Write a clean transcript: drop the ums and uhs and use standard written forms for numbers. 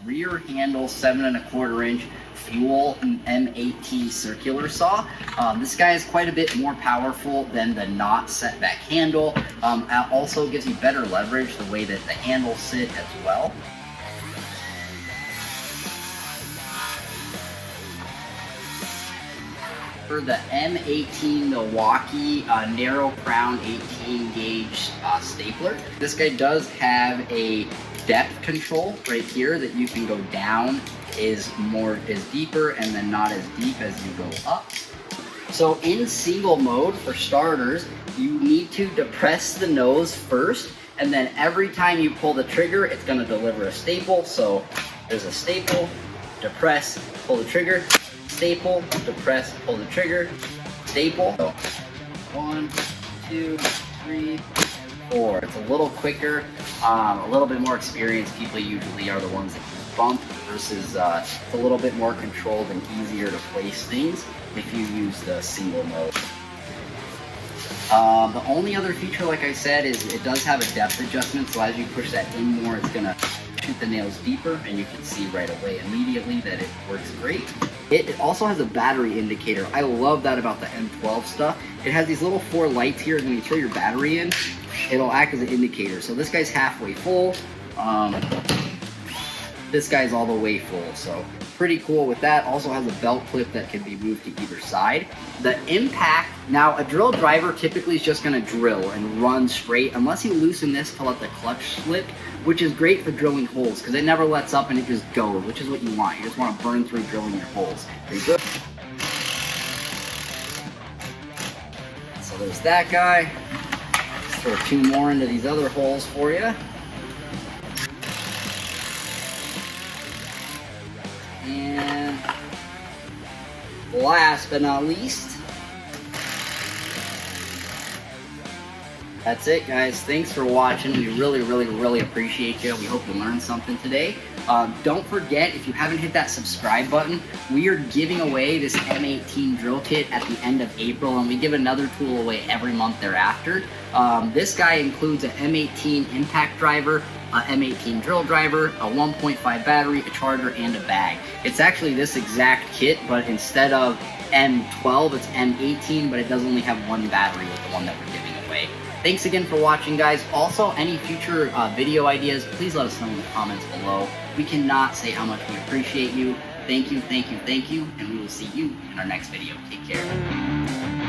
rear handle 7¼ inch fuel M18 circular saw. This guy is quite a bit more powerful than the not setback handle. It also gives you better leverage the way that the handles sit as well. For the M18 Milwaukee narrow crown 18 gauge stapler, this guy does have a depth control right here that you can go down is deeper and then not as deep as you go up. So in single mode, for starters, you need to depress the nose first, and then every time you pull the trigger, it's going to deliver a staple. So there's a staple, depress, pull the trigger, staple, depress, pull the trigger, staple. So 1, 2, 3, 4. It's a little quicker, a little bit more experienced people usually are the ones that use bump versus it's a little bit more controlled and easier to place things if you use the single mode. The only other feature, like I said, is it does have a depth adjustment, so as you push that in more, it's gonna shoot the nails deeper, and you can see right away immediately that it works great. It also has a battery indicator. I love that about the M12 stuff. It has these little 4 lights here, and when you throw your battery in, it'll act as an indicator. So this guy's halfway full. This guy's all the way full, so pretty cool with that. Also has a belt clip that can be moved to either side. The impact, now a drill driver typically is just gonna drill and run straight unless you loosen this to let the clutch slip, which is great for drilling holes because it never lets up and it just goes, which is what you want. You just want to burn through drilling your holes. Pretty good. So there's that guy. Let's throw 2 more into these other holes for you. And last but not least, that's it, guys. Thanks for watching. We really appreciate you. We hope you learned something today. Don't forget, if you haven't hit that subscribe button, we are giving away this M18 drill kit at the end of April, and we give another tool away every month thereafter. This guy includes an M18 impact driver, a M18 drill driver, a 1.5 battery, a charger, and a bag. It's actually this exact kit, but instead of M12, it's M18, but it does only have 1 battery with the one that we're giving away. Thanks again for watching, guys. Also, any future video ideas, please let us know in the comments below. We cannot say how much we appreciate you. Thank you, and we will see you in our next video. Take care.